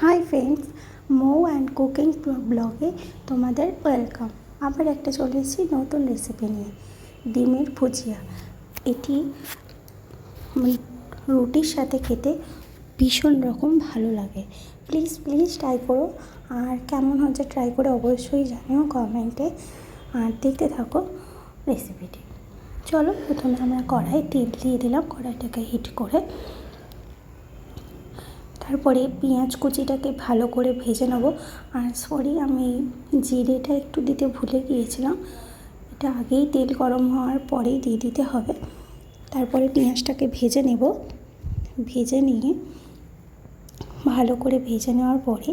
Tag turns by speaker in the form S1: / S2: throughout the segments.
S1: Hi friends, Mou and cooking ব্লগে তোমাদের welcome. আবার একটা চলে এসেছি নতুন রেসিপি নিয়ে, ডিমের ভুজিয়া। এটি রুটির সাথে খেতে ভীষণ রকম ভালো লাগে। প্লিজ ট্রাই করো, আর কেমন হচ্ছে ট্রাই করে অবশ্যই জানিও কমেন্টে। আর দেখতে থাকো রেসিপিটি। চলো, প্রথমে আমরা কড়াই তেল দিয়ে দিলাম, কড়াইটাকে হিট করে। তারপরে পেঁয়াজ কুচিটাকে ভালো করে ভেজে নেব। আর সরি, আমি জিরেটা একটু দিতে ভুলে গিয়েছিলাম, এটা আগেই তেল গরম হওয়ার পরেই দিয়ে দিতে হবে। তারপরে পেঁয়াজটাকে ভেজে নেব, ভেজে নিয়ে ভালো করে ভেজে নেওয়ার পরে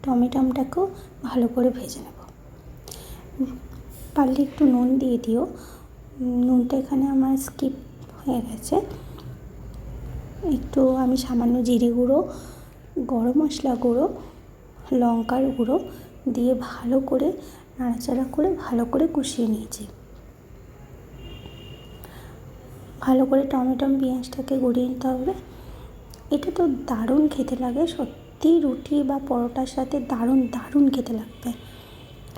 S1: টমেটোটাকেও ভালো করে ভেজে নেব। পারলে একটু নুন দিয়ে দিও, নুনটা এখানে আমার স্কিপ হয়ে গেছে। একটু আমি সামান্য জিরে গুঁড়ো, গরম মশলা গুঁড়ো, লঙ্কার গুঁড়ো দিয়ে ভালো করে নাড়াচাড়া করে ভালো করে কষিয়ে নিয়েছি। ভালো করে টমেটো পেঁয়াজটাকে গড়িয়ে নিতে হবে। এটা তো দারুণ খেতে লাগে, সত্যি রুটি বা পরোটার সাথে দারুণ খেতে লাগবে।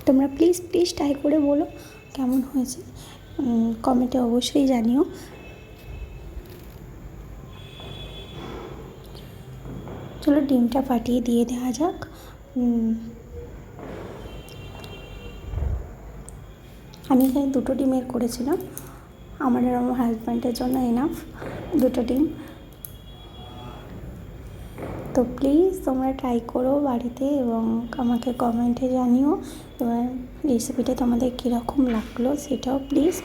S1: তোমরা প্লিজ ট্রাই করে বলো কেমন হয়েছে, কমেন্টে অবশ্যই জানিও। চলো ডিমটা ফাটিয়ে দিয়ে দেওয়া যাক। আমি এখানে 2টো ডিমের করেছিলাম, আমার আর আমার হাজব্যান্ডের জন্য এনাফ 2টো ডিম। তো প্লিজ তোমরা ট্রাই করো বাড়িতে এবং আমাকে কমেন্টে জানিও। এবার রেসিপিটা তোমাদের কীরকম লাগলো সেটাও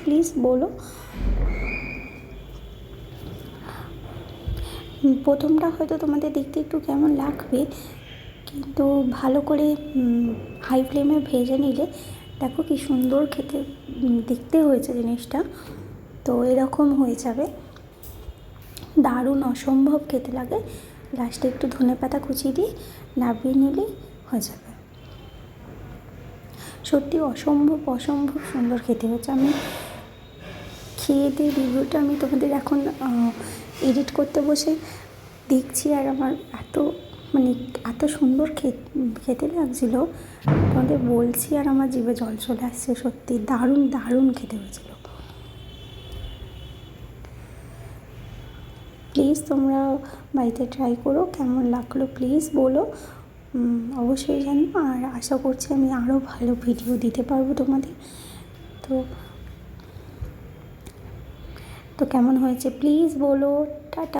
S1: প্লিজ বলো। প্রথমটা হয়তো তোমাদের দেখতে একটু কেমন লাগবে, কিন্তু ভালো করে হাই ফ্লেমে ভেজে নিলে দেখো কি সুন্দর খেতে দেখতে হয়েছে জিনিসটা। তো এরকম হয়ে যাবে, দারুণ অসম্ভব খেতে লাগে। লাস্টে একটু ধনেপাতা কুচিয়ে দিয়ে নামিয়ে নিলেই হয়ে যাবে। সত্যি অসম্ভব সুন্দর খেতে হচ্ছে। আমি খেয়ে দিয়ে রিভিউটা আমি তোমাদের এখন এডিট করতে বসে দেখছি, আর আমার এত সুন্দর খেতে লাগছিল তোমাদের বলছি, আর আমার জিভে জল চলে আসছে। সত্যি দারুণ খেতে হয়েছিল। প্লিজ তোমরা বাড়িতে ট্রাই করো, কেমন লাগলো প্লিজ বলো, অবশ্যই জানো। আর আশা করছি আমি আরও ভালো ভিডিও দিতে পারবো তোমাদের। তো কেমন হয়েছে প্লিজ বলো। টাটা।